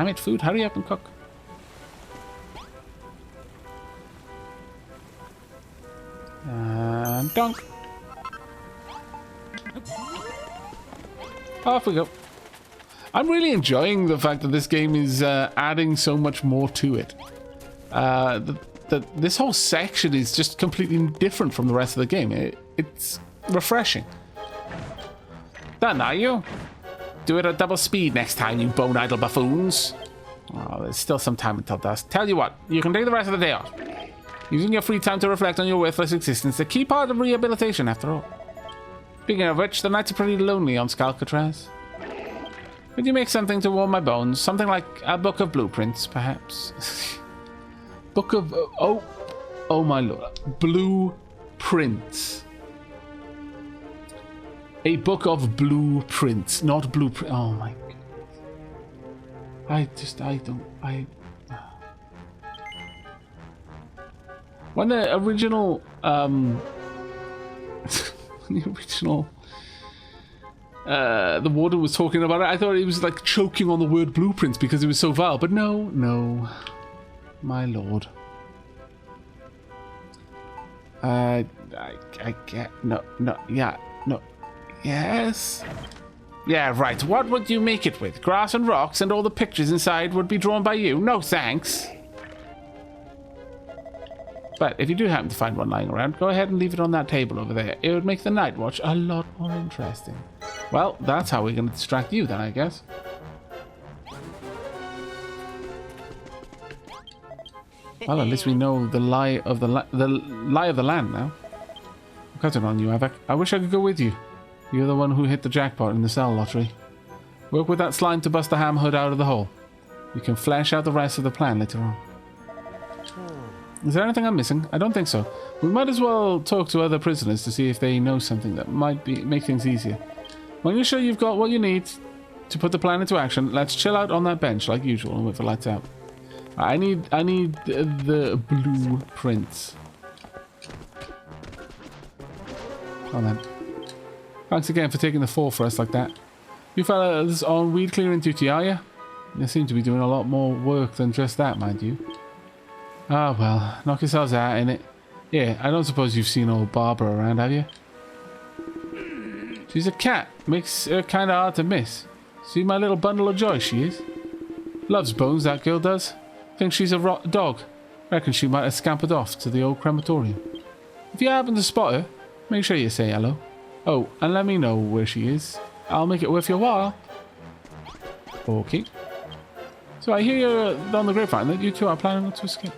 Damn it, food, hurry up and cook. And dunk. Off we go. I'm really enjoying the fact that this game is adding so much more to it. This whole section is just completely different from the rest of the game. It's refreshing. Done, are you? Do it at double speed next time, you bone-idle buffoons. Oh, there's still some time until dusk. Tell you what, you can take the rest of the day off. Using your free time to reflect on your worthless existence, the key part of rehabilitation, after all. Speaking of which, the nights are pretty lonely on Scalcatraz. Could you make something to warm my bones? Something like a book of blueprints, perhaps? Book of... oh my lord. Blueprints. A book of blueprints, not blueprint. Oh my god. When the original, the warden was talking about it, I thought he was like choking on the word blueprints because it was so vile, but no, my lord. I get, no, yes. Yeah, right, what would you make it with? Grass and rocks and all the pictures inside would be drawn by you? No thanks. But if you do happen to find one lying around, go ahead and leave it on that table over there. It would make the night watch a lot more interesting. Well, that's how we're going to distract you then, I guess. Well, at least we know the lie of the lie of the land now. I'm counting on you, Aavak. I wish I could go with you. You're the one who hit the jackpot in the cell lottery. Work with that slime to bust the ham hood out of the hole. We can flesh out the rest of the plan later on. Is there anything I'm missing? I don't think so. We might as well talk to other prisoners to see if they know something that might make things easier. When you're sure you've got what you need to put the plan into action, let's chill out on that bench like usual and wait for lights out. I need the blueprints. Oh man. Thanks again for taking the fall for us like that. You fellas on weed clearing duty, are you? You seem to be doing a lot more work than just that, mind you. Ah, well, knock yourselves out, innit? Yeah, I don't suppose you've seen old Barbara around, have you? She's a cat. Makes her kind of hard to miss. See my little bundle of joy, she is. Loves bones, that girl does. Thinks she's a dog. Reckon she might have scampered off to the old crematorium. If you happen to spot her, make sure you say hello. Oh, and let me know where she is. I'll make it worth your while. Okay. So I hear you're on the grapevine that you two are planning to escape.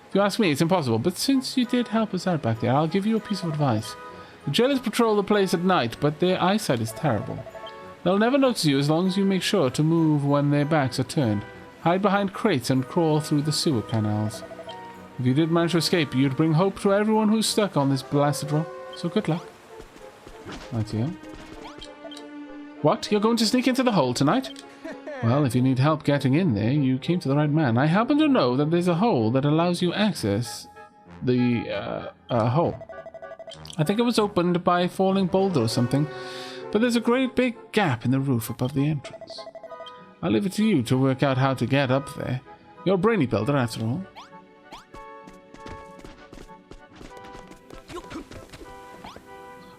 If you ask me, it's impossible, but since you did help us out back there, I'll give you a piece of advice. The jailers patrol the place at night, but their eyesight is terrible. They'll never notice you as long as you make sure to move when their backs are turned. Hide behind crates and crawl through the sewer canals. If you did manage to escape, you'd bring hope to everyone who's stuck on this blasted rock. So good luck. Right here. What? You're going to sneak into the hole tonight? Well, if you need help getting in there, you came to the right man. I happen to know that there's a hole that allows you access the hole. I think it was opened by a falling boulder or something, but there's a great big gap in the roof above the entrance. I'll leave it to you to work out how to get up there. You're a brainy builder, after all.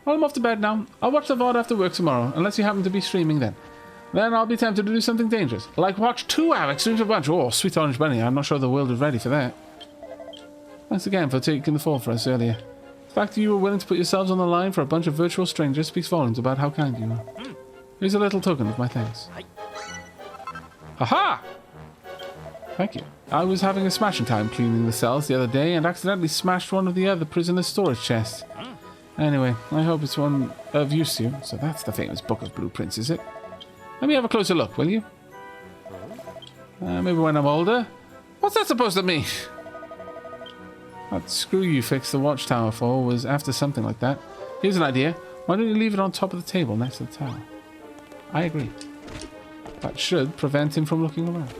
Well, I'm off to bed now. I'll watch the VOD after work tomorrow, unless you happen to be streaming then. Then I'll be tempted to do something dangerous, like watch 2 Aavak streams at once. Oh, sweet orange bunny, I'm not sure the world is ready for that. Thanks again for taking the fall for us earlier. The fact that you were willing to put yourselves on the line for a bunch of virtual strangers speaks volumes about how kind you are. Here's a little token of my thanks. Haha! Thank you. I was having a smashing time cleaning the cells the other day and accidentally smashed one of the other prisoners' storage chests. Anyway, I hope it's one of use to you. So that's the famous Book of Blueprints, is it? Let me have a closer look, will you? Maybe when I'm older. What's that supposed to mean? That screw you fixed the watchtower for was after something like that. Here's an idea. Why don't you leave it on top of the table next to the tower? I agree. That should prevent him from looking around.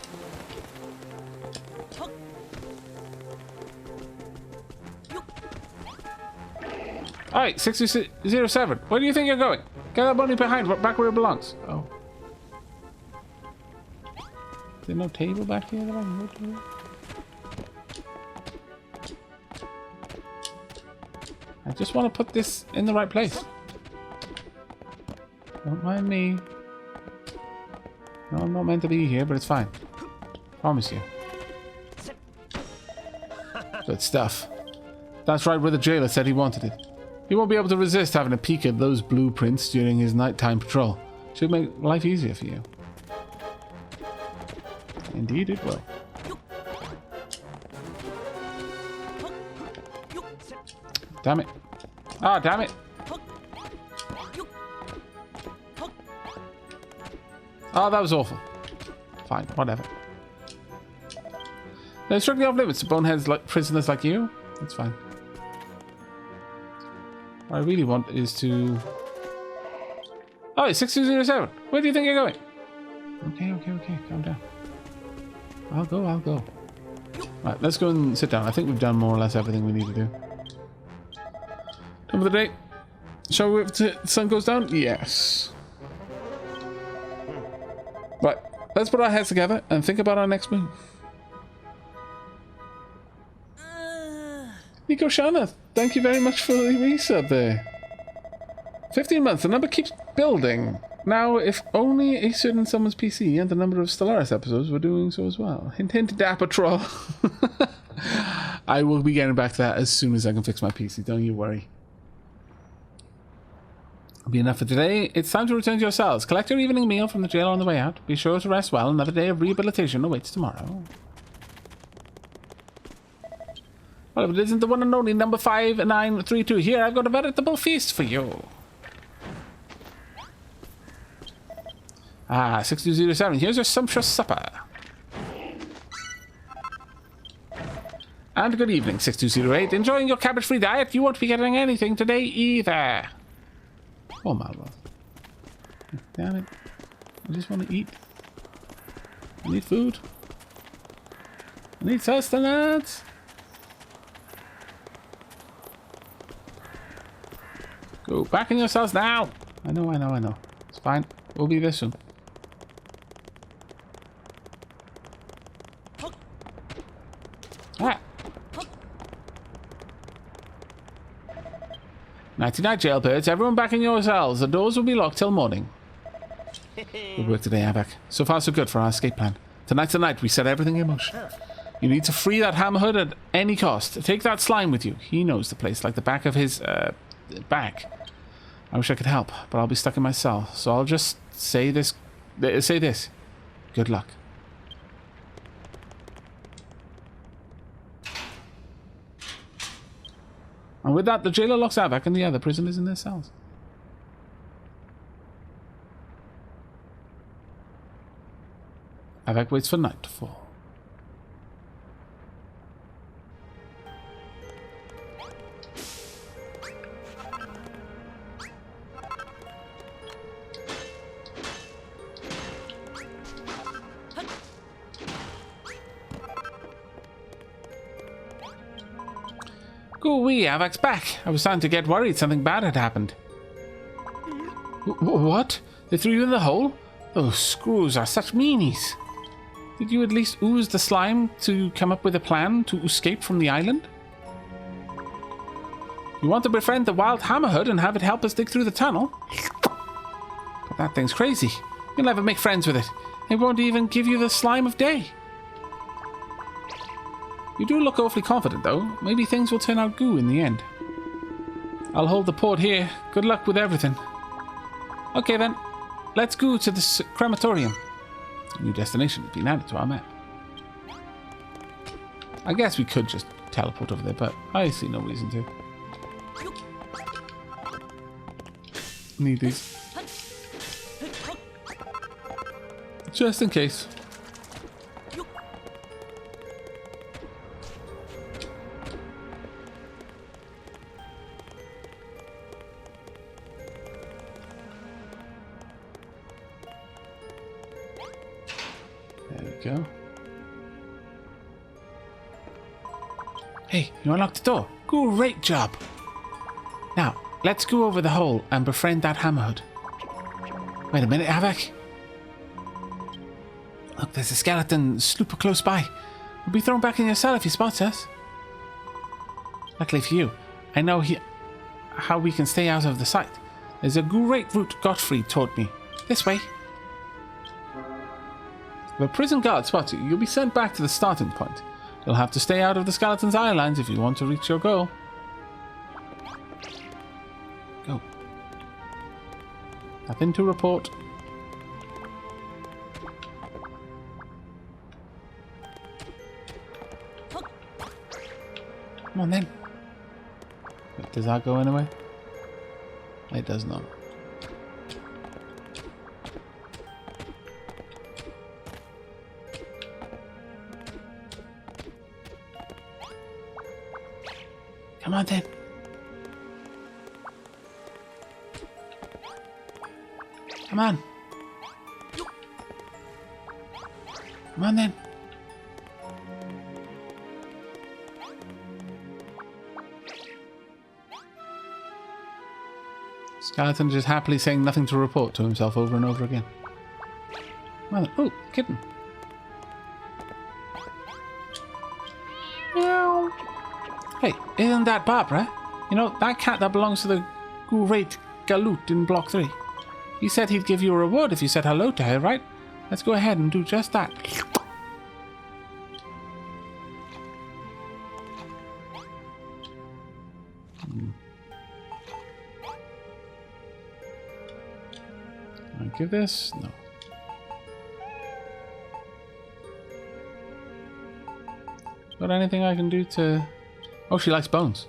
Alright, 6007. Where do you think you're going? Get that money behind, back where it belongs. Oh. there no table back here that I can go to? I just want to put this in the right place. Don't mind me. No, I'm not meant to be here, but it's fine. Promise you. Good stuff. That's right where the jailer said he wanted it. He won't be able to resist having a peek at those blueprints during his nighttime patrol. Should make life easier for you. Indeed it will. Damn it. Ah, damn it. Oh, that was awful. Fine, whatever. They're strictly off limits to boneheads like prisoners like you. That's fine. What I really want is to... Oh, it's 6207. Where do you think you're going? Okay. Calm down. I'll go. Right, let's go and sit down. I think we've done more or less everything we need to do. Time for the day. Shall we wait until the sun goes down? Yes. Right, let's put our heads together and think about our next move. Nico Shana, thank you very much for the resub there. 15 months, the number keeps building. Now, if only a certain someone's PC and the number of Stellaris episodes were doing so as well. Hint, hint, dapper troll. I will be getting back to that as soon as I can fix my PC, don't you worry. Be enough for today. It's time to return to your cells. Collect your evening meal from the jail on the way out. Be sure to rest well. Another day of rehabilitation awaits tomorrow. Well, if it isn't the one and only number 5932 here, I've got a veritable feast for you. Ah, 6207. Here's your sumptuous supper. And good evening, 6208. Enjoying your cabbage-free diet? You won't be getting anything today either. Oh, Malroth. Damn it. I just want to eat. I need food. I need sustenance. Go back in your cells now. I know. It's fine. We'll be there soon. Ah. Nighty-night, jailbirds. Everyone back in your cells. The doors will be locked till morning. Good work today, Aavak. So far, so good for our escape plan. Tonight's the night we set everything in motion. You need to free that hammerhead at any cost. Take that slime with you. He knows the place like the back of his, back. I wish I could help, but I'll be stuck in my cell. So I'll just say this. Good luck. And with that, the jailer locks Aavak and the other prisoners in their cells. Aavak waits for night to fall. Goo-wee, Aavak's back. I was starting to get worried something bad had happened. What? They threw you in the hole? Those screws are such meanies. Did you at least ooze the slime to come up with a plan to escape from the island? You want to befriend the wild hammerhead and have it help us dig through the tunnel? But that thing's crazy. You'll never make friends with it. It won't even give you the slime of day. You do look awfully confident, though. Maybe things will turn out goo in the end. I'll hold the port here. Good luck with everything. Okay, then. Let's go to the crematorium. A new destination has been added to our map. I guess we could just teleport over there, but I see no reason to. Need these. Just in case. Go. Hey, you unlocked the door. Great job. Now, let's go over the hole and befriend that hammerhead. Wait a minute, Aavak. there's a skeleton slooper close by. We'll be thrown back in your cell if he spots us. Luckily for you, I know how we can stay out of the sight. There's a great route Gottfried taught me. This way. If a prison guard spots you, you'll be sent back to the starting point. You'll have to stay out of the skeleton's eye lines if you want to reach your goal. Go. Nothing to report. Come on then. Wait, does that go anywhere? It does not. Come on then. Come on. Come on then. Skeleton just happily saying nothing to report to himself over and over again. Well, oh, kitten. Meow. Hey, isn't that Barbara? You know, that cat that belongs to the great Galoot in Block 3. He said he'd give you a reward if you said hello to her, right? Let's go ahead and do just that. Give this? No. Got anything I can do to... Oh, she likes bones.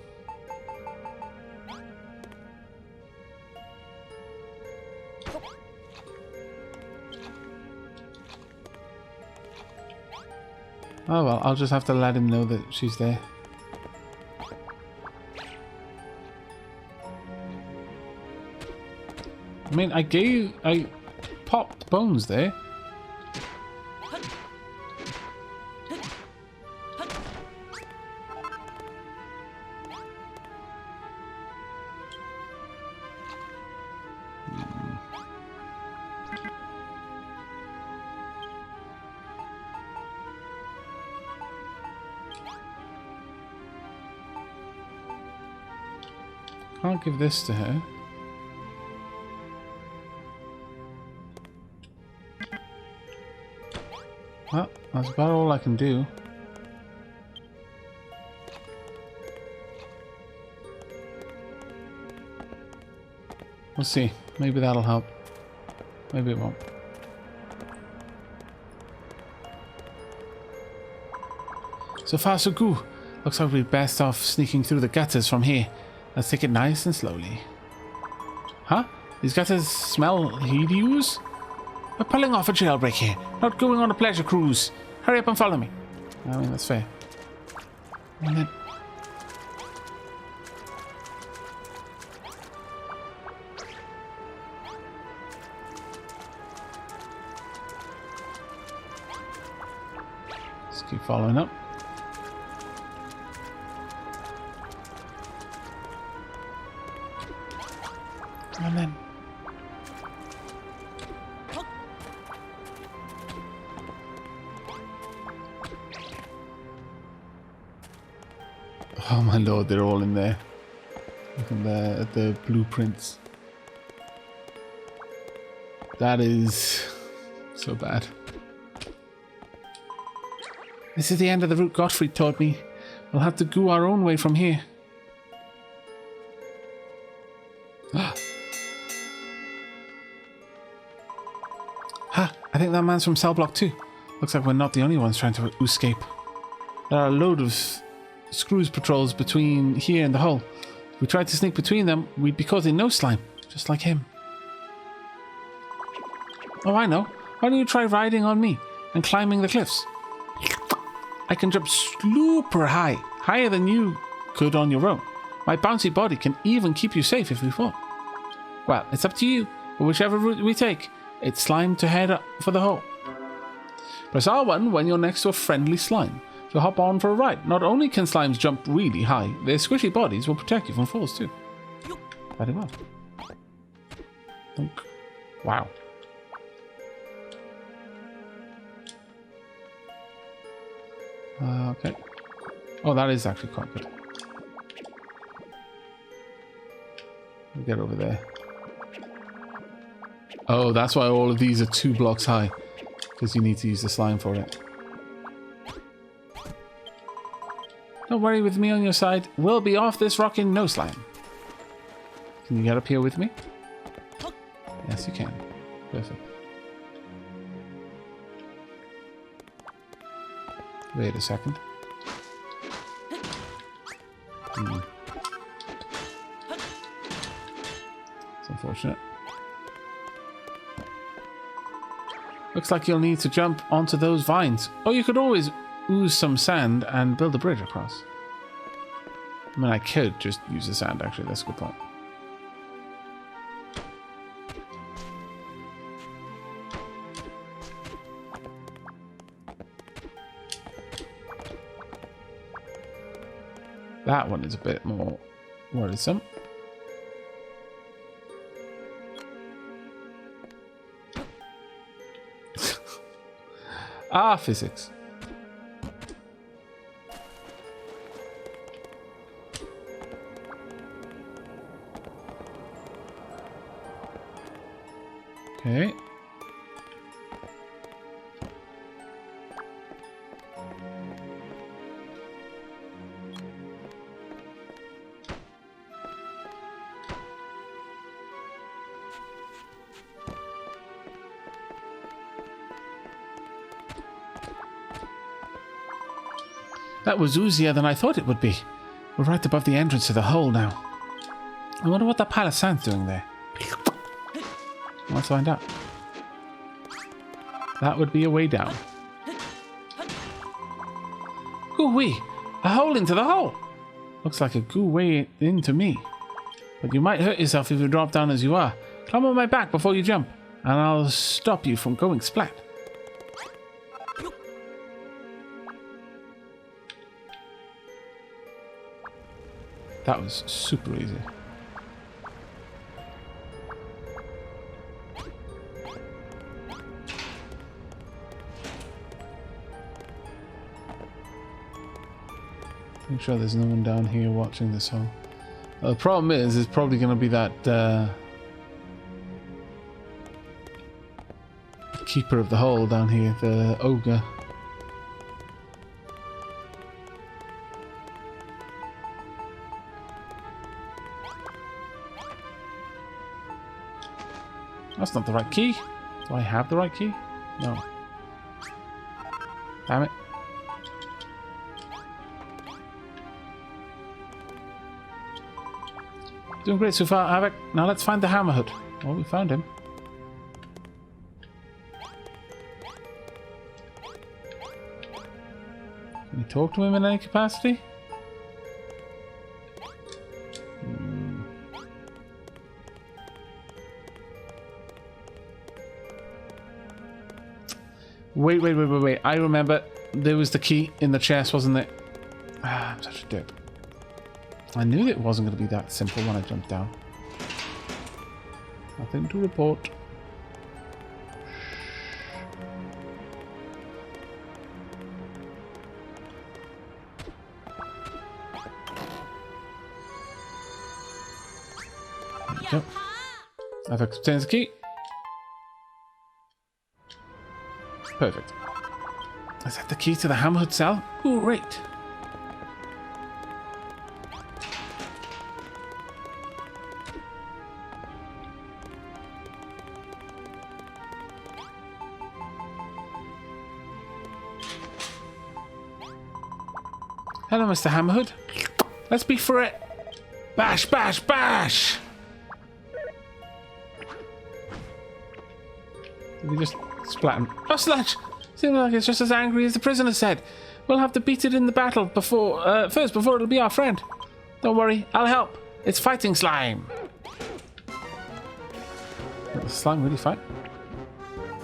Oh well, I'll just have to let him know that she's there. I mean, I popped bones there. Can't give this to her. Well, that's about all I can do. We'll see. Maybe that'll help. Maybe it won't. So far so good. Looks like we're best off sneaking through the gutters from here. Let's take it nice and slowly. Huh? These gutters smell hideous? We're pulling off a jailbreak here, not going on a pleasure cruise. Hurry up and follow me. I mean, that's fair. And then... Let's keep following up. And then... Oh my lord, they're all in there. Look at the blueprints. That is so bad. This is the end of the route Gottfried taught me. We'll have to go our own way from here. Ha! I think that man's from cell block 2. Looks like we're not the only ones trying to escape. There are a load of screws patrols between here and the hull. If we tried to sneak between them, we'd be caught in no slime, just like him. Oh, I know. Why don't you try riding on me and climbing the cliffs? I can jump super high, higher than you could on your own. My bouncy body can even keep you safe if we fall. Well, it's up to you, but whichever route we take, it's slime to head up for the hole. Press R1 when you're next to a friendly slime. To hop on for a ride. Not only can slimes jump really high, their squishy bodies will protect you from falls too. Very well. Wow. Okay. Oh, that is actually quite good. We'll get over there. Oh, that's why all of these are 2 blocks high. Because you need to use the slime for it. Don't worry, with me on your side, we'll be off this rock in no slime. Can you get up here with me? Yes, you can. Perfect. Wait a second. It's unfortunate. Looks like you'll need to jump onto those vines. Or you could always ooze some sand and build a bridge across. I mean, I could just use the sand, actually. That's a good point. That one is a bit more worrisome. Ah, physics. Okay. That was oozier than I thought it would be. We're right above the entrance to the hole now. I wonder what that pile of sand's doing there. Let's find out. That would be a way down. Goo-wee! A hole into the hole! Looks like a goo way into me. But you might hurt yourself if you drop down as you are. Climb on my back before you jump, and I'll stop you from going splat. That was super easy. Make sure there's no one down here watching this hole. The problem is, it's probably going to be that keeper of the hole down here, the ogre. That's not the right key. Do I have the right key? No. Damn it. Doing great so far, Aavak. Now let's find the Hammerhood. Well, we found him. Can we talk to him in any capacity? Wait. I remember there was the key in the chest, wasn't it? Ah, I'm such a dip. I knew it wasn't going to be that simple when I jumped down. Nothing to report. There we go. I've obtained the key. Perfect. Is that the key to the Hammerhood cell? Great. Hello, Mr. Hammerhood. Let's be for it. Bash, bash, bash! Did we just splat him? Oh, Sludge! Seems like it's just as angry as the prisoner said. We'll have to beat it in the battle first before it'll be our friend. Don't worry, I'll help. It's fighting slime. Does slime really fight?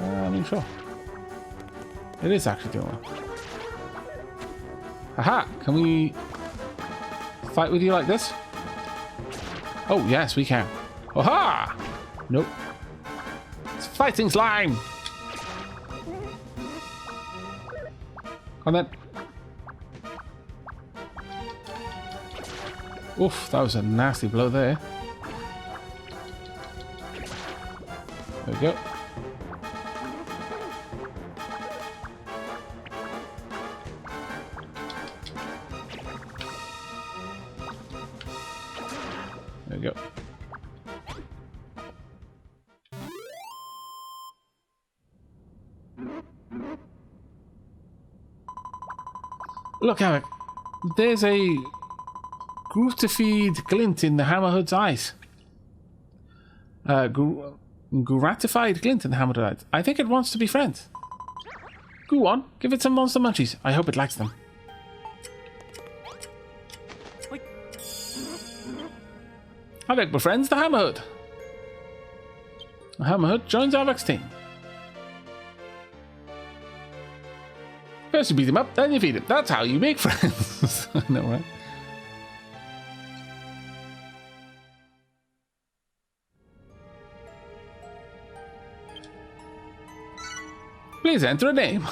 I mean, sure. It is actually doing well. Aha! Can we fight with you like this? Oh, yes, we can. Aha! Nope. It's fighting slime! Come on then. Oof, that was a nasty blow there. There we go. There we go. Look, Aavak. There's a gratified glint in the Hammerhood's eyes. Gratified glint in the Hammerhood's eyes. I think it wants to be friends. Go on, give it some monster munchies. I hope it likes them. Aavak befriends the Hammerhood. The Hammerhood joins Aavak's team. First you beat him up, then you feed him. That's how you make friends. I know, right? Please enter a name.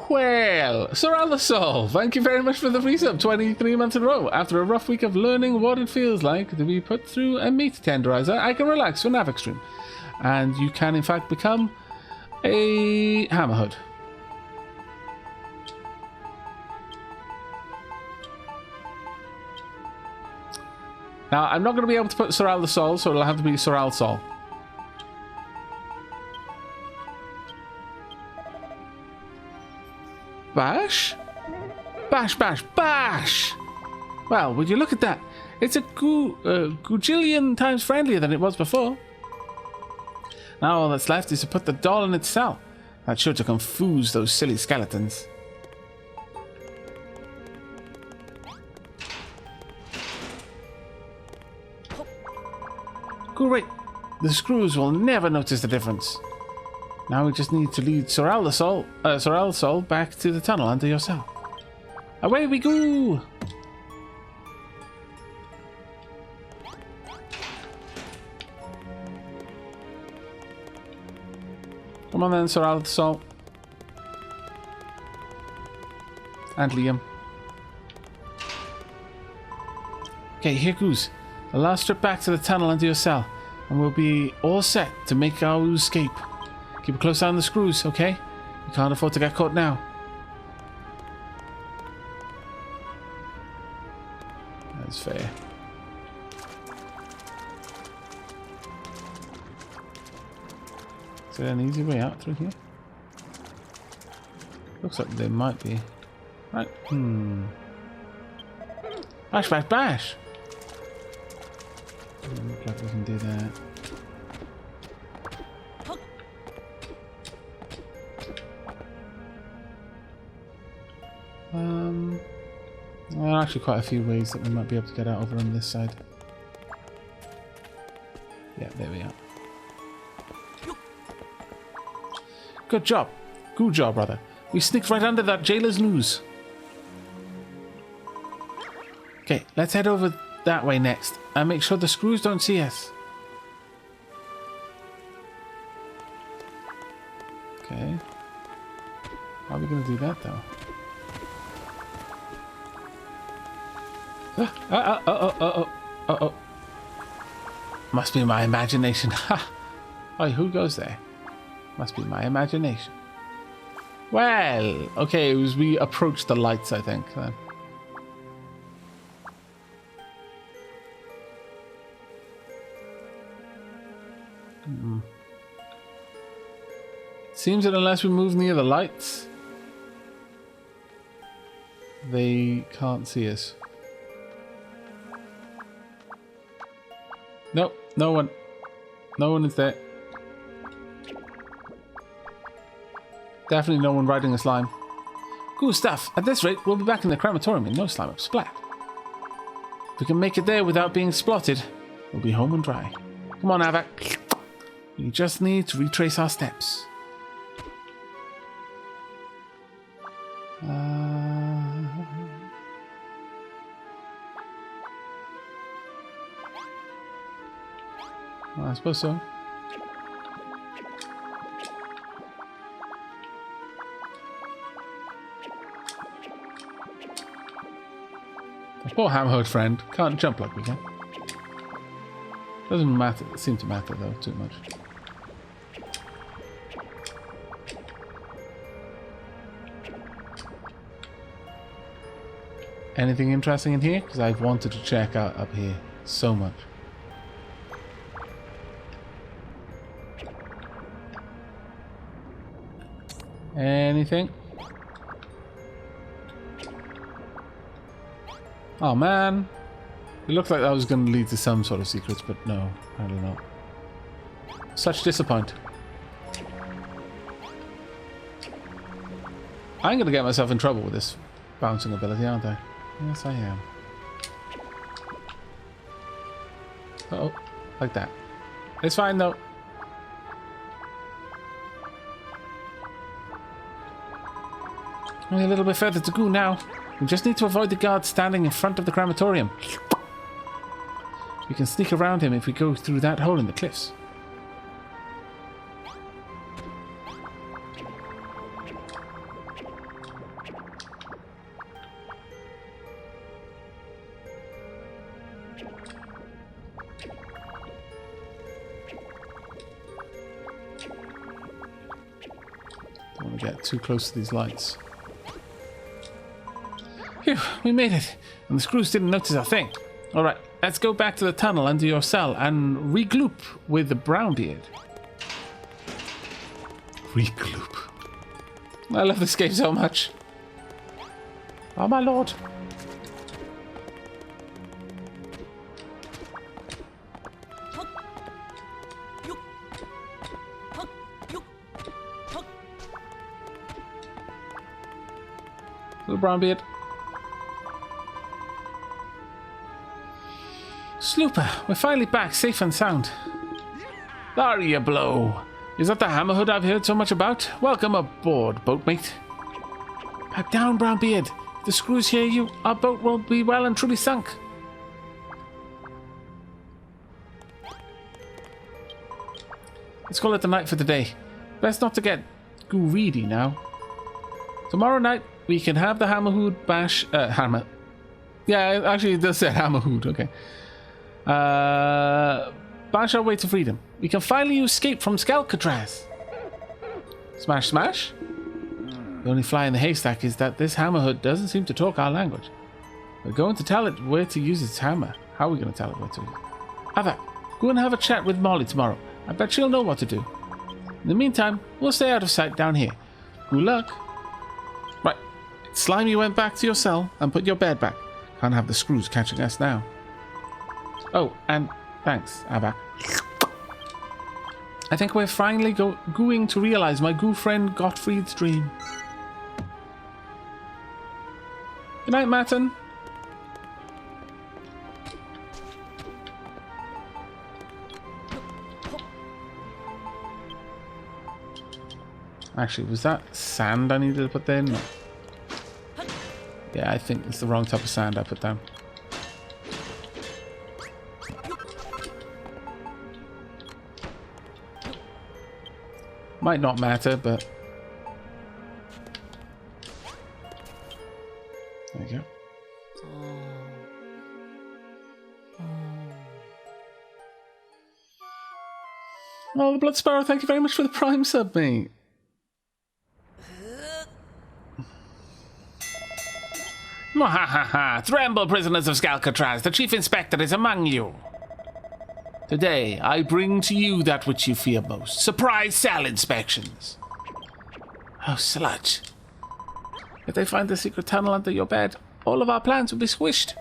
Well, Sir Alasol, thank you very much for the resub, 23 months in a row. After a rough week of learning what it feels like to be put through a meat tenderizer, I can relax for an Aavak stream. And you can in fact become a Hammerhood. Now, I'm not going to be able to put Sir Alasol, so it'll have to be Sir Alsol. Bash? Bash, bash, bash! Well, would you look at that? It's a gajillion times friendlier than it was before. Now all that's left is to put the doll in its cell. That's sure to confuse those silly skeletons. Great! The screws will never notice the difference. Now we just need to lead Sir Alasol back to the tunnel under your cell. Away we go! Come on then, Sir Alasol. And Liam. Okay, here goes. The last trip back to the tunnel under your cell, and we'll be all set to make our escape. Keep a close eye on the screws, okay? We can't afford to get caught now. That's fair. Is there an easy way out through here? Looks like there might be. Right, Bash, bash, bash! Looks like we can do that. There are actually quite a few ways that we might be able to get out over on this side. Yeah, there we are. Good job. Good job, brother. We sneaked right under that jailer's noose. Okay, let's head over that way next and make sure the screws don't see us. Okay. How are we going to do that, though? Uh-oh. Must be my imagination. Ha! Oh, who goes there? Must be my imagination. Well, okay, it was we approached the lights, I think, then. Seems that unless we move near the lights, they can't see us. Nope, no one. No one is there. Definitely no one riding a slime. Cool stuff. At this rate, we'll be back in the crematorium in no slime up splat. If we can make it there without being splotted, we'll be home and dry. Come on, Aavak. We just need to retrace our steps. Well, I suppose so. Poor hammerhead friend. Can't jump like we can. Doesn't matter. Seem to matter though too much. Anything interesting in here? Because I've wanted to check out up here so much. Anything? Oh man. It looked like that was going to lead to some sort of secrets, but no, apparently not. Such disappoint. I'm going to get myself in trouble with this bouncing ability, aren't I? Yes, I am. Uh-oh, like that. It's fine though. Only a little bit further to go now. We just need to avoid the guard standing in front of the crematorium. We can sneak around him if we go through that hole in the cliffs. Don't want to get too close to these lights. Phew, we made it, and the screws didn't notice a thing. Alright, let's go back to the tunnel under your cell and regloop with the Brownbeard. Regloop. I love this game so much. Oh my lord. Little Brownbeard. Slooper, we're finally back, safe and sound. There you blow. Is that the hammerhood I've heard so much about? Welcome aboard, boatmate. Pipe down, Brownbeard. If the screws hear you, our boat will be well and truly sunk. Let's call it the night for the day. Best not to get greedy now. Tomorrow night, we can have the hammerhood bash... hammer. Yeah, actually it does say hammerhood, okay. Bash our way to freedom. We can finally escape from Alcatraz. Smash, smash. The only fly in the haystack is that this hammerhood doesn't seem to talk our language. We're going to tell it where to use its hammer. How are we going to tell it where to use it? Aavak, go and have a chat with Molly tomorrow. I bet she'll know what to do. In the meantime, we'll stay out of sight down here. Good luck. Right. Slimy went back to your cell and put your bed back. Can't have the screws catching us now. Oh, and thanks, Aavak. I think we're finally going to realize my goo friend Gottfried's dream. Good night, Matten. Actually, was that sand I needed to put there? No. Yeah, I think it's the wrong type of sand I put down. Might not matter, but... There you go. Oh, the Blood Sparrow, thank you very much for the Prime sub, mate. Mwahaha! Tremble, prisoners of Alcatraz, the Chief Inspector is among you. Today, I bring to you that which you fear most. Surprise cell inspections. Oh, sludge. If they find the secret tunnel under your bed, all of our plans will be squished.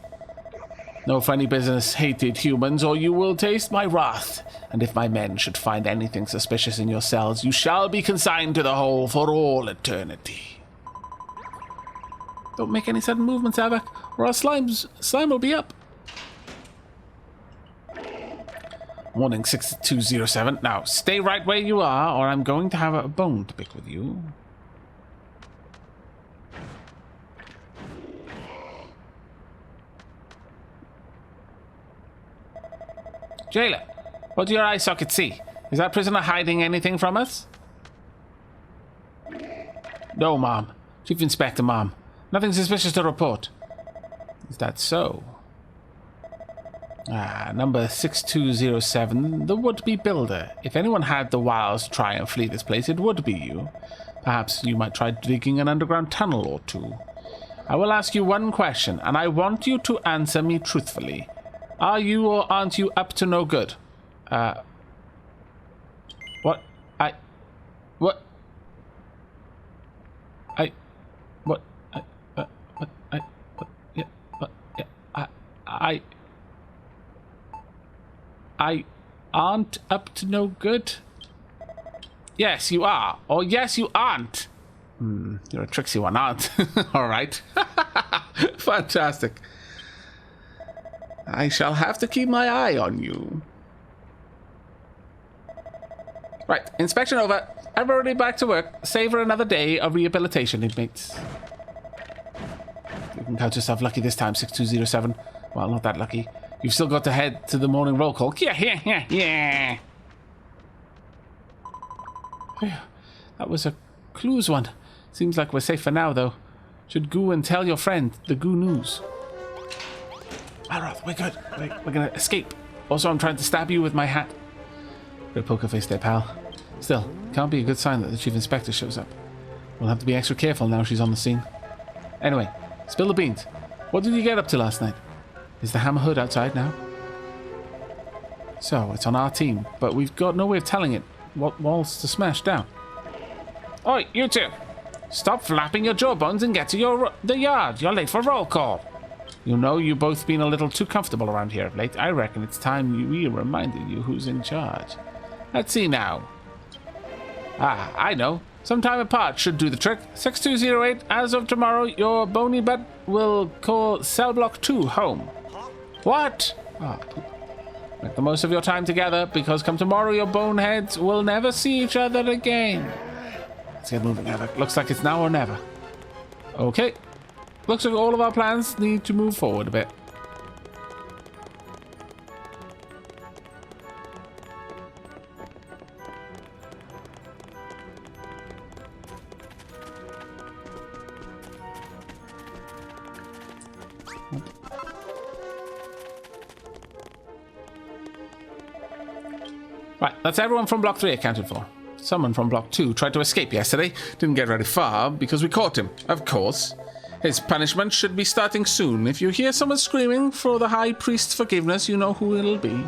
No funny business, hated humans, or you will taste my wrath. And if my men should find anything suspicious in your cells, you shall be consigned to the hole for all eternity. Don't make any sudden movements, Aavak, or our slime will be up. Warning 6207. Now, stay right where you are, or I'm going to have a bone to pick with you. Jailer, what do your eye sockets see? Is that prisoner hiding anything from us? No, Mom. Chief Inspector, Mom. Nothing suspicious to report. Is that so? Ah, number 6207, the would-be builder. If anyone had the wiles to try and flee this place, it would be you. Perhaps you might try digging an underground tunnel or two. I will ask you one question, and I want you to answer me truthfully. Are you or aren't you up to no good? What? What? I aren't up to no good? Yes, you are. Or yes, you aren't. You're a tricksy one, aren't? All right. Fantastic. I shall have to keep my eye on you. Right, inspection over. Everybody back to work. Savor another day of rehabilitation, inmates. You can count yourself lucky this time, 6207. Well, not that lucky. You've still got to head to the morning roll call. Yeah. That was a clues one. Seems like we're safe for now, though. Should go and tell your friend the goo news. Malroth, we're good. We're gonna escape. Also, I'm trying to stab you with my hat. Good poker face there, pal. Still, can't be a good sign that the Chief Inspector shows up. We'll have to be extra careful now she's on the scene. Anyway, spill the beans. What did you get up to last night? Is the Hammer Hood outside now? So, it's on our team, but we've got no way of telling it what walls to smash down. Oi, you two! Stop flapping your jawbones and get to the yard. You're late for roll call. You know, you've both been a little too comfortable around here of late. I reckon it's time we reminded you who's in charge. Let's see now. Ah, I know. Some time apart should do the trick. 6208, as of tomorrow, your bony butt will call cell block 2 home. What? Ah, poop. Make the most of your time together, because come tomorrow, your boneheads will never see each other again. Let's get moving, Aavak. Looks like it's now or never. Okay. Looks like all of our plans need to move forward a bit. Right, that's everyone from Block 3 accounted for. Someone from Block 2 tried to escape yesterday. Didn't get very far because we caught him, of course. His punishment should be starting soon. If you hear someone screaming for the High Priest's forgiveness, you know who it'll be.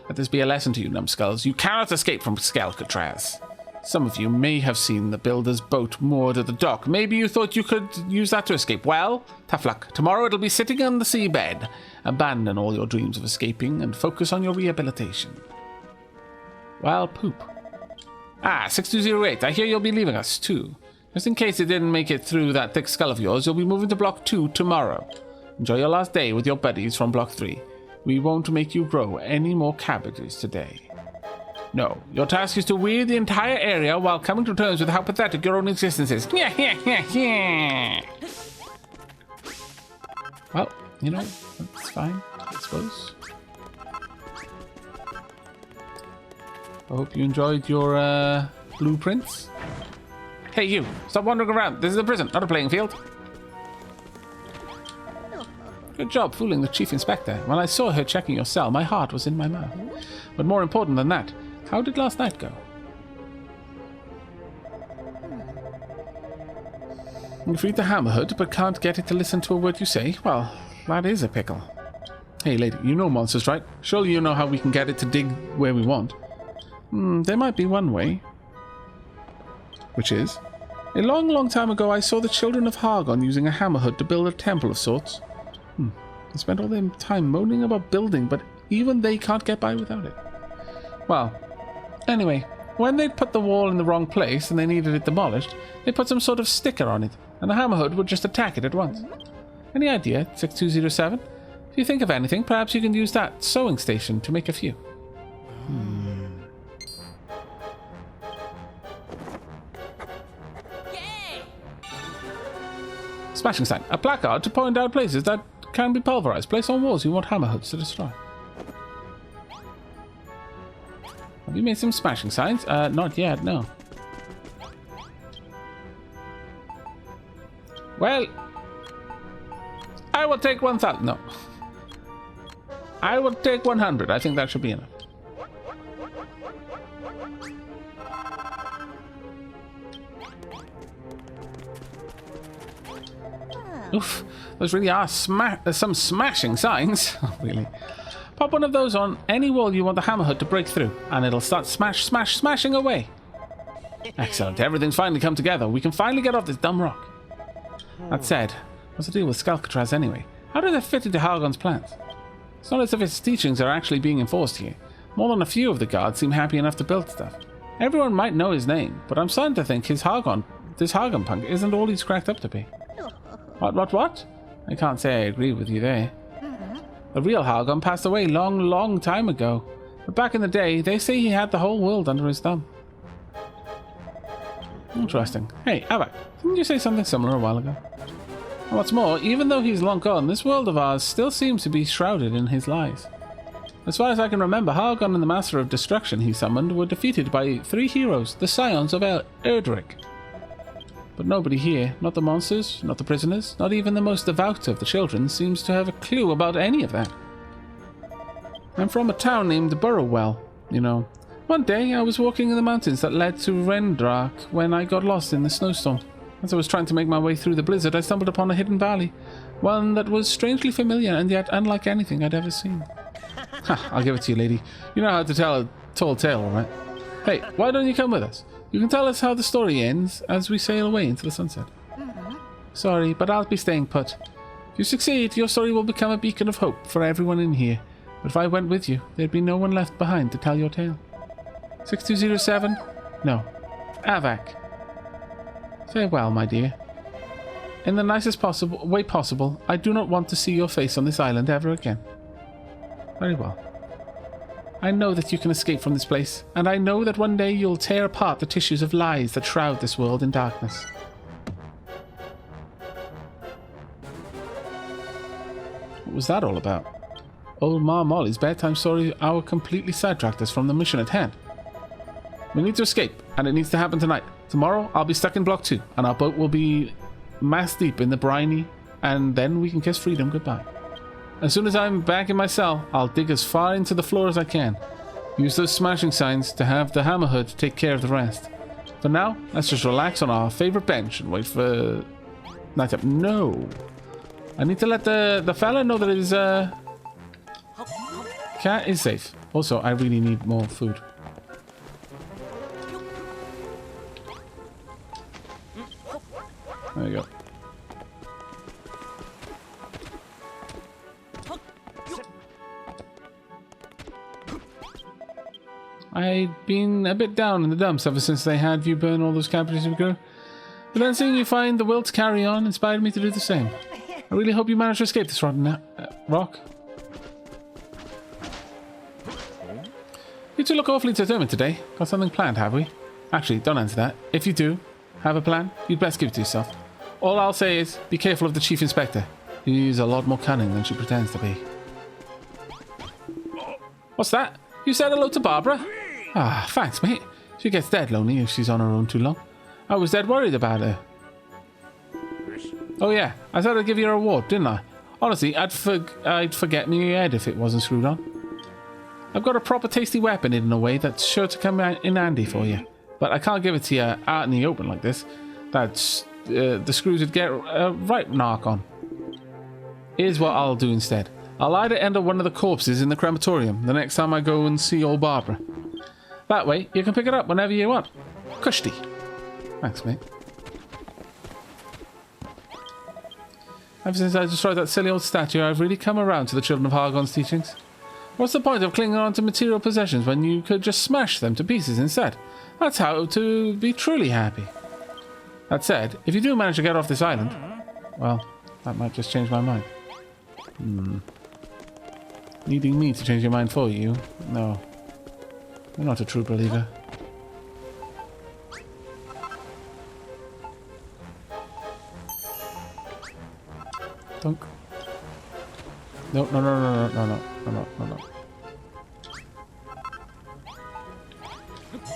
Let this be a lesson to you, numbskulls. You cannot escape from Alcatraz. Some of you may have seen the builder's boat moored at the dock. Maybe you thought you could use that to escape. Well, tough luck. Tomorrow it'll be sitting on the seabed. Abandon all your dreams of escaping and focus on your rehabilitation. Well, poop. Ah, 6208. I hear you'll be leaving us, too. Just in case it didn't make it through that thick skull of yours, you'll be moving to Block 2 tomorrow. Enjoy your last day with your buddies from Block 3. We won't make you grow any more cabbages today. No, your task is to weed the entire area while coming to terms with how pathetic your own existence is. Well, you know, that's fine, I suppose. I hope you enjoyed your blueprints. Hey you, stop wandering around. This is a prison, not a playing field. Good job fooling the Chief Inspector. When I saw her checking your cell, my heart was in my mouth. But more important than that, how did last night go? You freed the Hammerhood, but can't get it to listen to a word you say? Well, that is a pickle. Hey lady, you know monsters, right? Surely you know how we can get it to dig where we want. There might be one way. Which is? A long, long time ago I saw the Children of Hargon using a Hammerhood to build a temple of sorts. They spent all their time moaning about building, but even they can't get by without it. Well, anyway, when they'd put the wall in the wrong place and they needed it demolished, they put some sort of sticker on it, and the Hammerhood would just attack it at once. Any idea, 6207? If you think of anything, perhaps you can use that sewing station to make a few. Smashing sign. A placard to point out places that can be pulverized. Place on walls you want Hammerhoods to destroy. Have you made some smashing signs? Not yet, no. Well, I will take 1,000. No. I will take 100. I think that should be enough. Oof. Those really are some smashing signs. Really. Pop one of those on any wall you want the hammerhead to break through, and it'll start smashing away. Excellent. Everything's finally come together. We can finally get off this dumb rock. That said, what's the deal with Skalcatraz anyway? How do they fit into Hargon's plans? It's not as if its teachings are actually being enforced here. More than a few of the guards seem happy enough to build stuff. Everyone might know his name, but I'm starting to think this Hargon punk isn't all he's cracked up to be. What? I can't say I agree with you there. The real Hargon passed away long time ago. But back in the day, they say he had the whole world under his thumb. Interesting. Hey, Aavak, didn't you say something similar a while ago? And what's more, even though he's long gone, this world of ours still seems to be shrouded in his lies. As far as I can remember, Hargon and the Master of Destruction he summoned were defeated by 3 heroes, the scions of Erdrick. But nobody here, not the monsters, not the prisoners, not even the most devout of the children, seems to have a clue about any of that. I'm from a town named Burrowell, you know. One day I was walking in the mountains that led to Rendrak when I got lost in the snowstorm. As I was trying to make my way through the blizzard, I stumbled upon a hidden valley, one that was strangely familiar and yet unlike anything I'd ever seen. Ha, I'll give it to you, lady. You know how to tell a tall tale, all right? Hey, why don't you come with us? You can tell us how the story ends as we sail away into the sunset. Sorry, but I'll be staying put. If you succeed, your story will become a beacon of hope for everyone in here. But if I went with you, there'd be no one left behind to tell your tale. 6207? No. Aavak. Farewell, my dear. In the nicest way possible, I do not want to see your face on this island ever again. Very well. I know that you can escape from this place, and I know that one day you'll tear apart the tissues of lies that shroud this world in darkness. What was that all about? Old Ma Molly's bedtime story hour completely sidetracked us from the mission at hand. We need to escape, and it needs to happen tonight. Tomorrow, I'll be stuck in Block 2, and our boat will be mast deep in the briny, and then we can kiss freedom goodbye. As soon as I'm back in my cell, I'll dig as far into the floor as I can. Use those smashing signs to have the hammerhead take care of the rest. For now, let's just relax on our favorite bench and wait for night up. No! I need to let the fella know that his cat is safe. Also, I really need more food. There you go. I'd been a bit down in the dumps ever since they had you burn all those cabbages of girl. But then seeing you find the will to carry on inspired me to do the same. I really hope you manage to escape this rotten rock. You two look awfully determined today. Got something planned, have we? Actually, don't answer that. If you do have a plan, you'd best give it to yourself. All I'll say is, be careful of the Chief Inspector. She's a lot more cunning than she pretends to be. What's that? You said hello to Barbara? Ah, thanks, mate. She gets dead lonely if she's on her own too long. I was dead worried about her. Oh yeah, I said I'd give you a reward, didn't I? Honestly, I'd forget me head if it wasn't screwed on. I've got a proper tasty weapon in a way that's sure to come in handy for you. But I can't give it to you out in the open like this. That's the screws would get a right knock on. Here's what I'll do instead. I'll hide it under one of the corpses in the crematorium the next time I go and see old Barbara. That way, you can pick it up whenever you want. Cushy. Thanks, mate. Ever since I destroyed that silly old statue, I've really come around to the Children of Hargon's teachings. What's the point of clinging on to material possessions when you could just smash them to pieces instead? That's how to be truly happy. That said, if you do manage to get off this island, well, that might just change my mind. Needing me to change your mind for you? No. You're not a true believer. Dunk. No.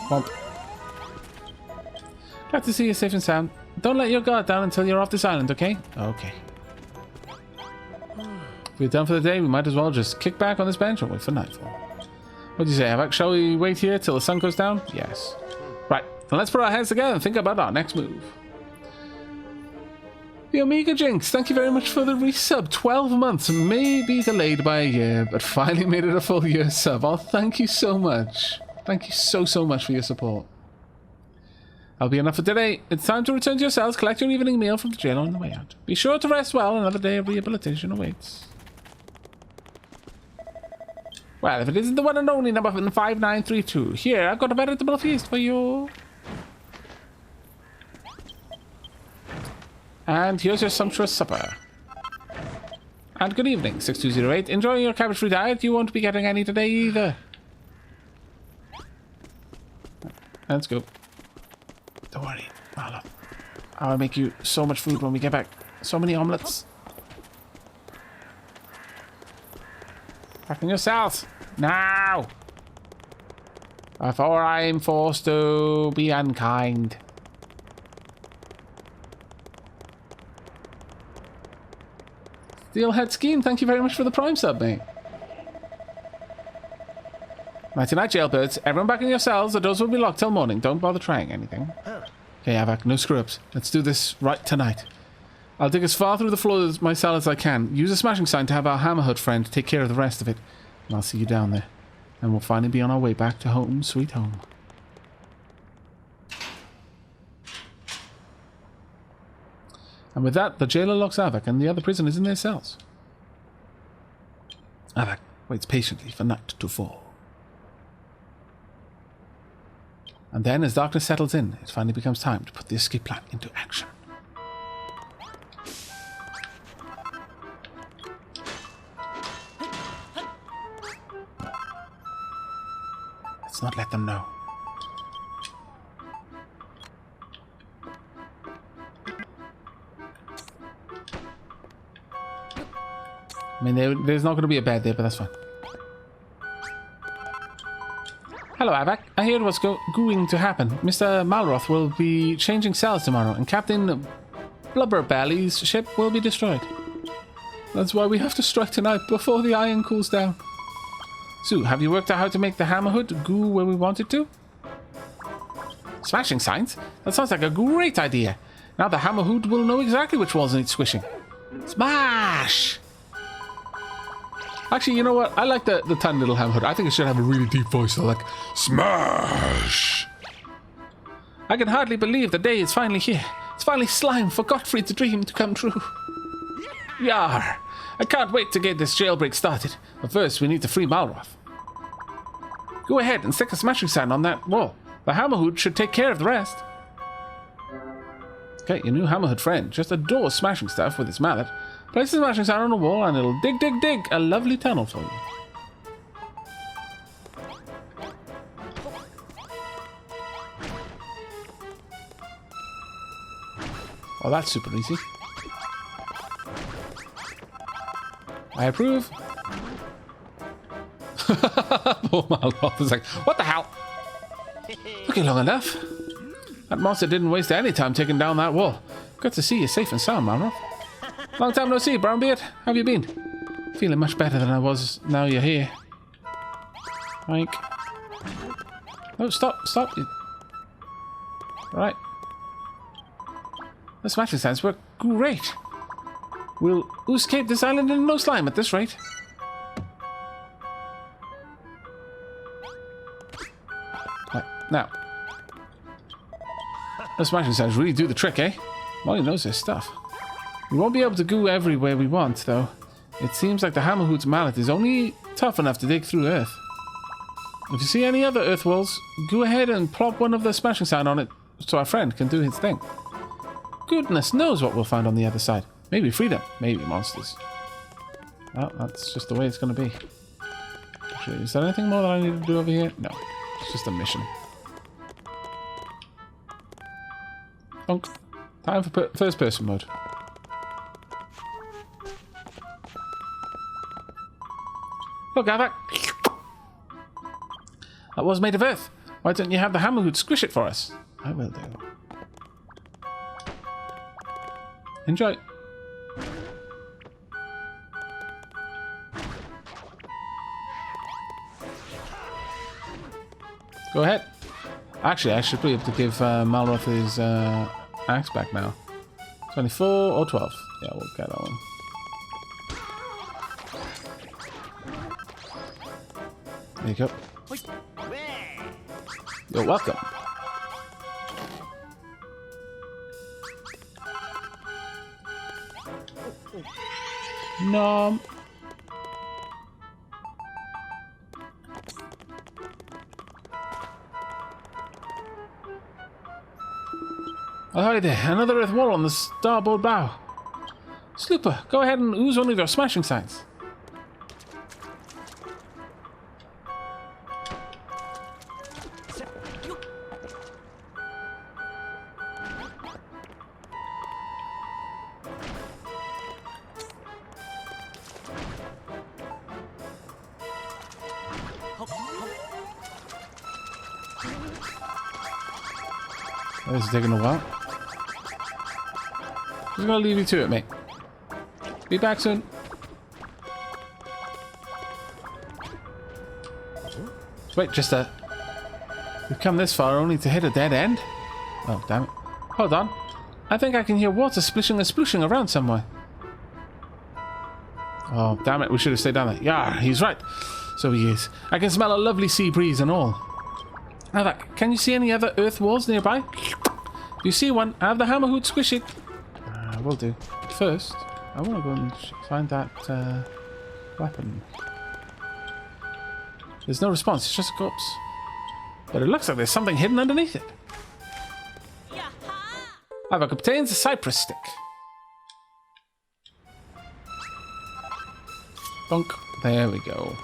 Bump. Glad to see you safe and sound. Don't let your guard down until you're off this island, okay? Okay. If we're done for the day, we might as well just kick back on this bench and wait for nightfall. What do you say, Aavak? Shall we wait here till the sun goes down? Yes. Right, then let's put our heads together and think about our next move. The Omega Jinx, thank you very much for the resub. 12 months, may be delayed by a year, but finally made it a full year sub. Oh, thank you so much. Thank you so much for your support. That'll be enough for today. It's time to return to your cells, collect your evening meal from the jail on the way out. Be sure to rest well, another day of rehabilitation awaits. Well, if it isn't the one and only number 5932, here, I've got a veritable feast for you. And here's your sumptuous supper. And good evening, 6208. Enjoying your cabbage-free diet? You won't be getting any today either. Let's go. Don't worry, Malroth. I'll make you so much food when we get back. So many omelets. Back in your cells. Now! Before I'm forced to be unkind. Steelhead Scheme, thank you very much for the Prime sub, mate. Nighty night, jailbirds. Everyone back in your cells. The doors will be locked till morning. Don't bother trying anything. Okay, Aavak, no screw-ups. Let's do this right tonight. I'll dig as far through the floor of my cell as I can. Use a smashing sign to have our hammerhead friend take care of the rest of it. And I'll see you down there. And we'll finally be on our way back to home, sweet home. And with that, the jailer locks Aavak and the other prisoners in their cells. Aavak waits patiently for night to fall. And then, as darkness settles in, it finally becomes time to put the escape plan into action. Let's not let them know. I mean, there's not going to be a bed there, but that's fine. Hello, Aavak. I heard what's going to happen. Mr. Malroth will be changing cells tomorrow, and Captain Blubberbelly's ship will be destroyed. That's why we have to strike tonight, before the iron cools down. Sue, have you worked out how to make the hammerhood goo where we want it to? Smashing signs? That sounds like a great idea. Now the hammerhood will know exactly which walls need squishing. Smash! Actually, you know what? I like the tiny little hammerhood. I think it should have a really deep voice, like, smash! I can hardly believe the day is finally here. It's finally Slime for Gottfried's dream to come true. Yar! I can't wait to get this jailbreak started. But first, we need to free Malroth. Go ahead and stick a smashing sign on that wall. The hammerhood should take care of the rest. Okay, your new hammerhood friend just adores smashing stuff with its mallet. Place the smashing sign on the wall and it'll dig, dig, dig a lovely tunnel for you. Oh, that's super easy. I approve. Poor Malroth is like, what the hell? Okay, long enough. That monster didn't waste any time taking down that wall. Good to see you safe and sound, Malroth. Long time no see, Brownbeard. How have you been? Feeling much better than I was now you're here. Mike. Oh, stop. Right. The smashing signs work great. We'll escape this island in no slime at this rate. Right, now. The smashing signs really do the trick, eh? Molly knows their stuff. We won't be able to go everywhere we want, though. It seems like the hammerhood's mallet is only tough enough to dig through earth. If you see any other earth walls, go ahead and plop one of the smashing sign on it so our friend can do his thing. Goodness knows what we'll find on the other side. Maybe freedom, maybe monsters. Well, that's just the way it's going to be. Actually, is there anything more that I need to do over here? No, it's just a mission. Bonk. Time for first person mode. Look, Aavak. That was made of earth. Why don't you have the hammerhood squish it for us? I will do. Go ahead. Actually, I should be able to give Malroth his axe back now. 24 or 12. Yeah, we'll get that one. There you go. You're welcome. Nom. Ahoy there, another earth wall on the starboard bow. Slooper, go ahead and ooze one of your smashing signs. This is taking a while. Just gonna leave you to it, mate. Be back soon. Wait, just we've come this far only to hit a dead end? Oh, damn it. Hold on. I think I can hear water splishing and splooshing around somewhere. Oh, damn it. We should have stayed down there. Yeah, he's right. So he is. I can smell a lovely sea breeze and all. Aavak, can you see any other earth walls nearby? If you see one, I have the hammer hoot squish it. Will do. First, I want to go and find that weapon. There's no response, it's just a corpse. But it looks like there's something hidden underneath it. Aavak obtains a cypress stick. Bonk. There we go.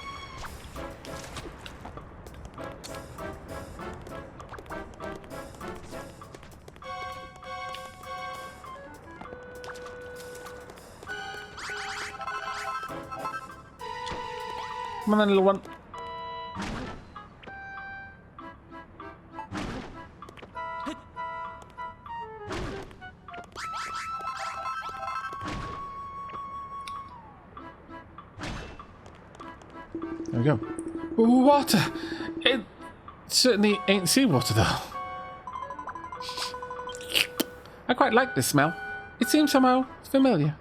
Come on then, little one. There we go. Ooh, water! It certainly ain't seawater though. I quite like this smell. It seems somehow familiar.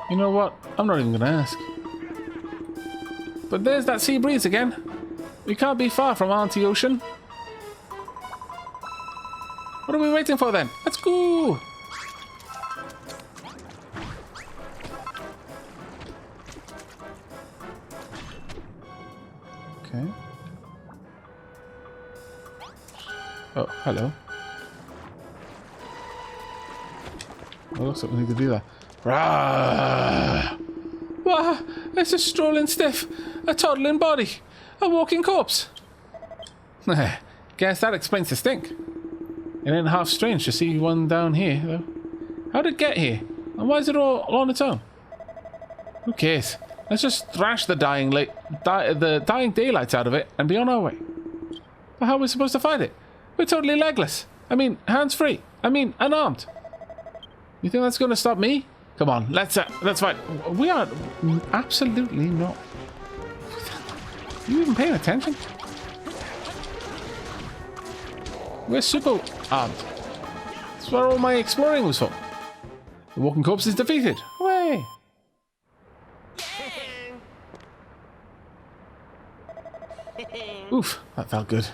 You know what? I'm not even gonna ask. But there's that sea breeze again. We can't be far from Auntie Ocean. What are we waiting for then? Let's go! Okay. Oh, hello. Oh, looks like we need to do that. Rah! Wow, it's a strolling stiff, a toddling body, a walking corpse. Guess that explains the stink. It ain't half strange to see one down here, though. How did it get here? And why is it all on its own? Who cares? Let's just thrash the dying daylights out of it and be on our way. But how are we supposed to fight it? We're totally legless. I mean, hands-free. I mean, unarmed. You think that's going to stop me? Come on, let's fight. We are absolutely not. Are you even paying attention? We're super armed. That's what all my exploring was for. The walking corpse is defeated. Hooray! Oof, that felt good.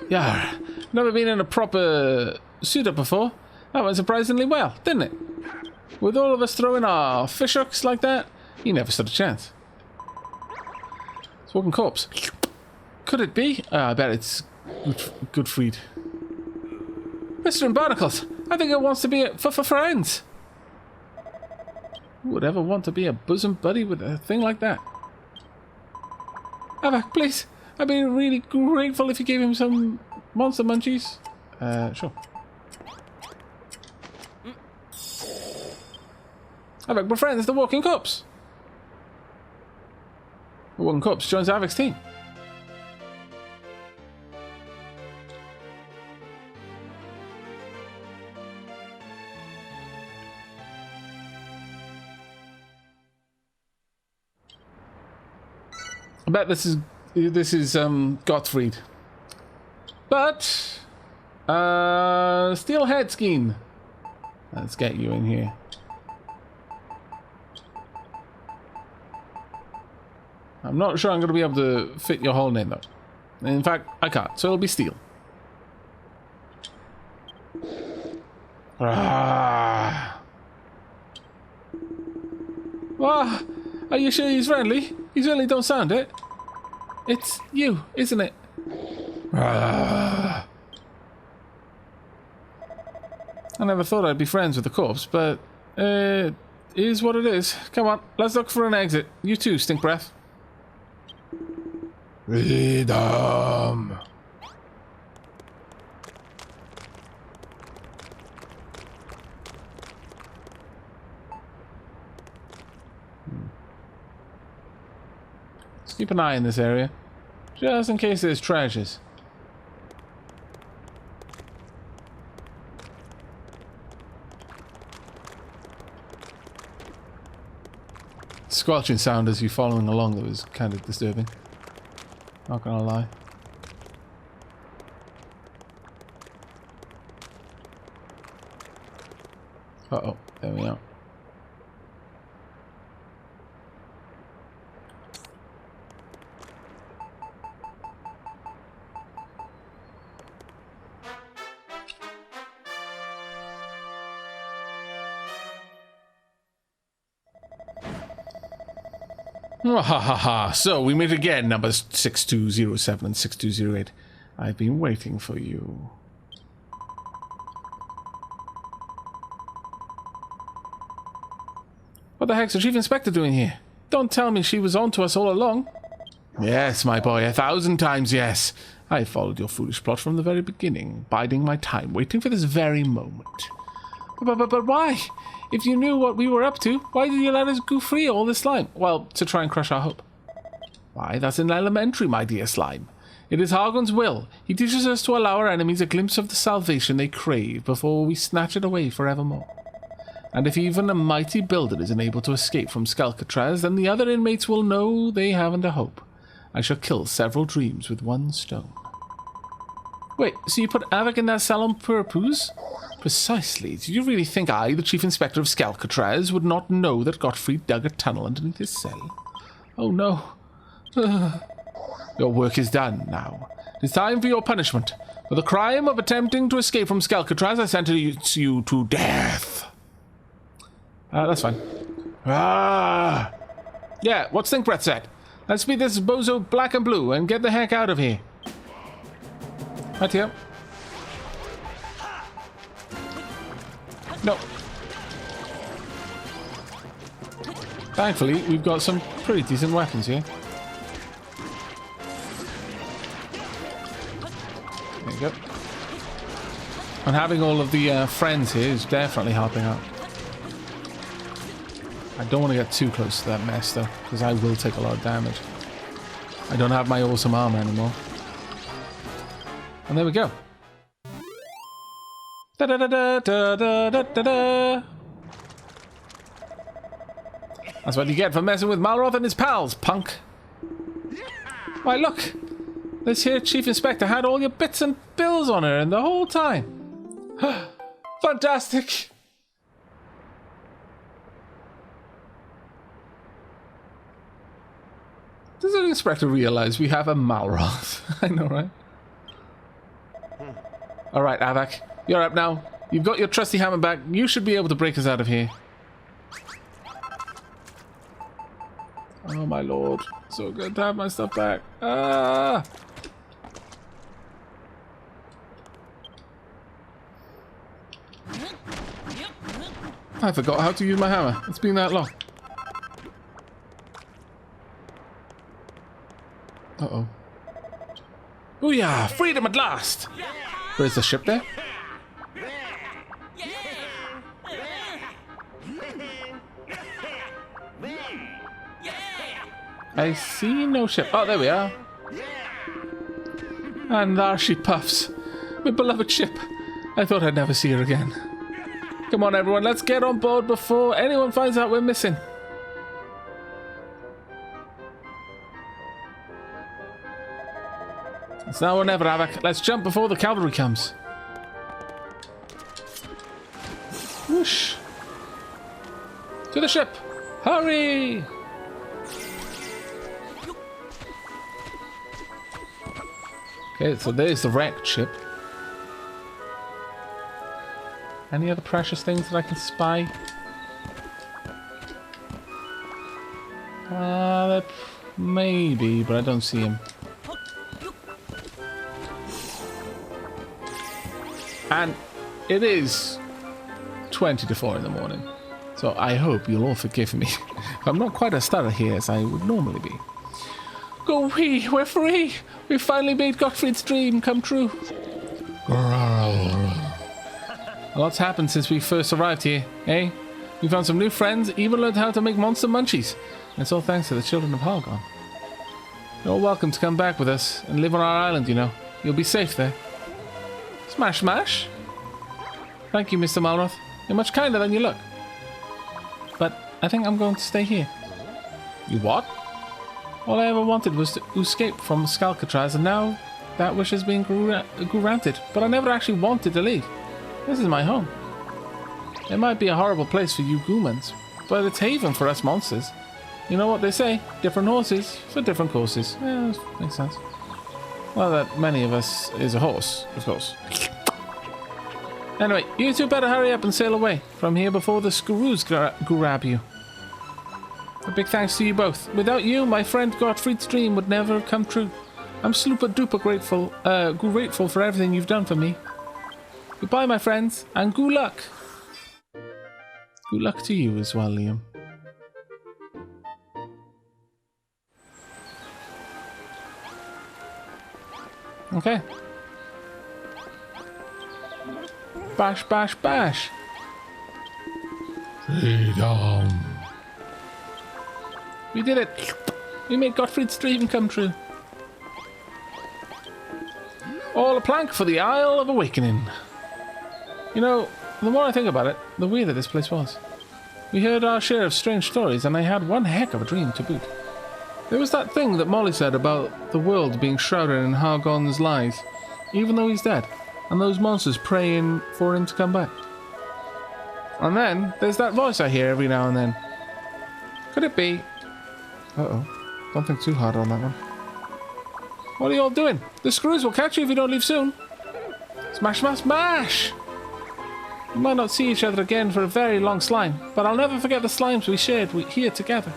Yeah, never been in a proper suit-up before. That went surprisingly well, didn't it? With all of us throwing our fish hooks like that, he never stood a chance. It's walking corpse. Could it be? I bet it's Goodfried. Mr. and Barnacles, I think it wants to be for friends. Who would ever want to be a bosom buddy with a thing like that? Aavak, please. I'd be really grateful if you gave him some monster munchies. Sure. Aavak, we're friends, the walking corpse. The walking corpse joins Aavak's team. I bet this is Gottfried. But, steel head skin. Let's get you in here. I'm not sure I'm going to be able to fit your whole name though. In fact, I can't, so it'll be steel. Ah. Ah, are you sure he's friendly? You certainly don't sound it. It's you, isn't it? Ah. I never thought I'd be friends with the corpse, but it is what it is. Come on, let's look for an exit. You too, stink breath. Freedom. Let's keep an eye in this area, just in case there's treasures. Squelching sound as you following along that was kind of disturbing. Not gonna lie. Uh-oh, there we are. Ha ha ha. So we meet again, numbers 6207 and 6208. I've been waiting for you. What the heck's the Chief Inspector doing here? Don't tell me she was on to us all along. Yes, my boy, 1,000 times yes. I followed your foolish plot from the very beginning, biding my time, waiting for this very moment. But why? If you knew what we were up to, why did you let us go free all this time? Well, to try and crush our hope. Why, that's an elementary, my dear slime. It is Hargon's will. He teaches us to allow our enemies a glimpse of the salvation they crave before we snatch it away forevermore. And if even a mighty builder isn't able to escape from Skelcatraz, then the other inmates will know they haven't a hope. I shall kill several dreams with one stone. Wait, so you put Aavak in that cell on purpose? Precisely. Did you really think I, the Chief Inspector of Skelcatraz, would not know that Gottfried dug a tunnel underneath his cell? Oh no. Your work is done now. It is time for your punishment. For the crime of attempting to escape from Skelcatraz, I sentence you to death. That's fine. Ah! Yeah, what Stink Breath said. Let's beat this bozo black and blue and get the heck out of here. Right here. No. Thankfully, we've got some pretty decent weapons here. There you go. And having all of the friends here is definitely helping out. I don't want to get too close to that mess though, because I will take a lot of damage. I don't have my awesome armor anymore. And there we go. Da da da da da da da da da. That's what you get for messing with Malroth and his pals, punk. Why look, this here Chief Inspector had all your bits and bills on her and the whole time. Fantastic. Does an inspector realize we have a Malroth? I know, right? Alright, Aavak. You're up now. You've got your trusty hammer back. You should be able to break us out of here. Oh my lord. So good to have my stuff back. Ah! I forgot how to use my hammer. It's been that long. Uh-oh. Booyah! Freedom at last! Where's the ship there? I see no ship. Oh, there we are. And there she puffs. My beloved ship. I thought I'd never see her again. Come on, everyone. Let's get on board before anyone finds out we're missing. It's now or never, Aavak. Let's jump before the cavalry comes. Whoosh. To the ship. Hurry! Okay, so there's the wrecked ship. Any other precious things that I can spy? Maybe, but I don't see him. And it is 20 to 4 in the morning. So I hope you'll all forgive me. I'm not quite as thorough here as I would normally be. Go wee, we're free! We finally made Gottfried's dream come true. A lot's happened since we first arrived here, eh? We found some new friends, even learned how to make monster munchies. And it's all thanks to the Children of Hargon. You're all welcome to come back with us and live on our island, you know. You'll be safe there. Smash, smash! Thank you, Mr. Malroth. You're much kinder than you look. But I think I'm going to stay here. You what? All I ever wanted was to escape from Skalcatraz, and now that wish has been granted. But I never actually wanted to leave. This is my home. It might be a horrible place for you humans, but it's haven for us monsters. You know what they say? Different horses for different courses. Yeah, that makes sense. Well, that many of us is a horse, of course. Anyway, you two better hurry up and sail away from here before the screws grab you. A big thanks to you both. Without you, my friend Gottfried's dream would never come true. I'm super duper grateful for everything you've done for me. Goodbye, my friends, and good luck. Good luck to you as well, Liam. Okay. Bash, bash, bash. Freedom. We did it. We made Gottfried's dream come true. All a plank for the Isle of Awakening. You know, the more I think about it, the weirder this place was. We heard our share of strange stories, and I had one heck of a dream to boot. There was that thing that Molly said about the world being shrouded in Hargon's lies, even though he's dead, and those monsters praying for him to come back. And then, there's that voice I hear every now and then. Could it be... Uh-oh. Don't think too hard on that one. What are you all doing? The screws will catch you if you don't leave soon. Smash, smash, smash! We might not see each other again for a very long slime, but I'll never forget the slimes we shared here together.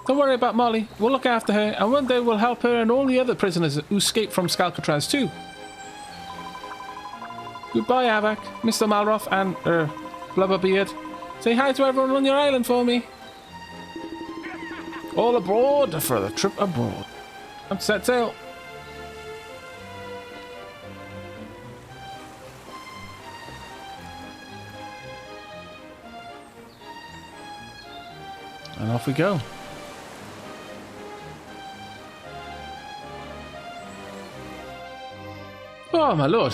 Don't worry about Molly. We'll look after her, and one day we'll help her and all the other prisoners who escaped from Skalcatraz too. Goodbye, Aavak, Mr. Malroth, and, Blubberbeard. Say hi to everyone on your island for me. All aboard for the trip abroad. I'm set sail. And off we go. Oh my lord.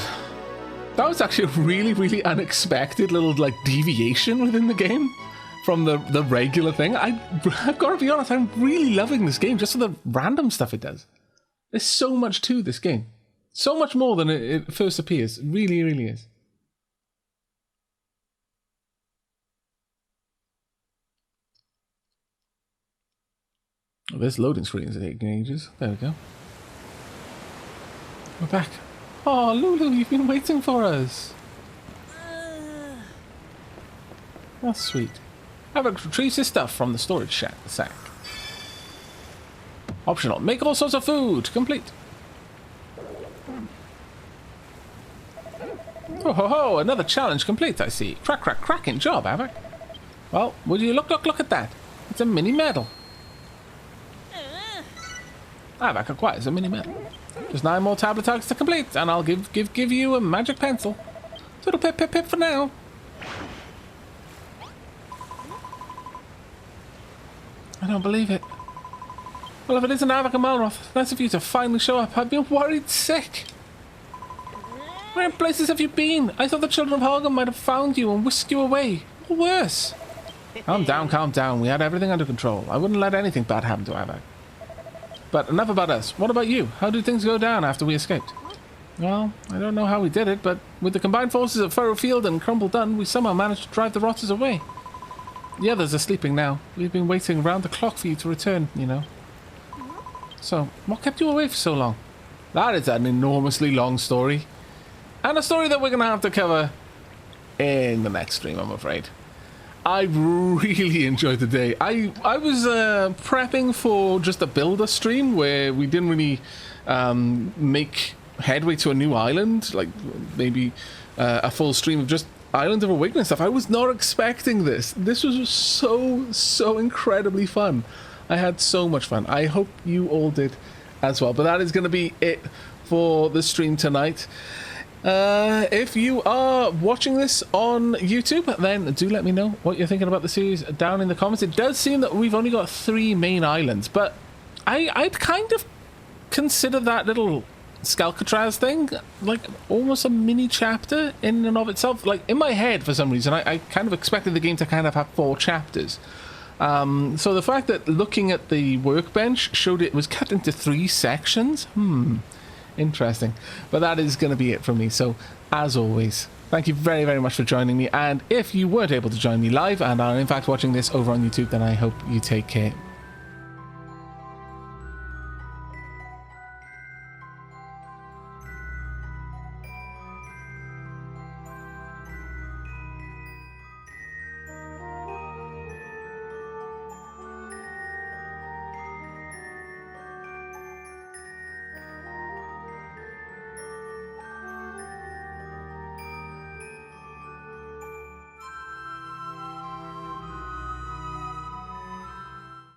That was actually a really, really unexpected little like deviation within the game from the regular thing. I've got to be honest, I'm really loving this game just for the random stuff it does. There's so much to this game. So much more than it first appears. It really, really is. Oh, this loading screen is taking ages. There we go. We're back. Oh, Lulu, you've been waiting for us. That's sweet. Aavak retrieves his stuff from the storage sack. Optional. Make all sorts of food. Complete. Oh ho ho! Another challenge complete, I see. Cracking job, Aavak. Well, would you look at that? It's a mini medal. Aavak acquires a mini medal. Just 9 more tablet targets to complete, and I'll give you a magic pencil. Little pip for now. I don't believe it. Well, if it isn't Aavak and Malroth, nice of you to finally show up. I've been worried sick. Where in places have you been? I thought the Children of Hargon might have found you and whisked you away. Or worse. Calm down. We had everything under control. I wouldn't let anything bad happen to Aavak. But enough about us. What about you? How did things go down after we escaped? Well, I don't know how we did it, but with the combined forces of Furrowfield and Crumble Dun, we somehow managed to drive the rotters away. The others are sleeping now. We've been waiting round the clock for you to return, you know. So, what kept you away for so long? That is an enormously long story. And a story that we're going to have to cover in the next stream, I'm afraid. I really enjoyed the day. I was prepping for just a builder stream where we didn't really make headway to a new island, like maybe a full stream of just Island of Awakening stuff. I was not expecting this. This was so incredibly fun. I had so much fun. I hope you all did as well. But that is going to be it for the stream tonight. If you are watching this on YouTube, then do let me know what you're thinking about the series down in the comments. It does seem that we've only got 3 main islands, but I'd kind of consider that little Scalcatraz thing like almost a mini chapter in and of itself. Like in my head, for some reason, I kind of expected the game to kind of have 4 chapters. So the fact that looking at the workbench showed it was cut into 3 sections, interesting. But that is going to be it from me. So as always, thank you very, very much for joining me. And if you weren't able to join me live and are in fact watching this over on YouTube, then I hope you take care.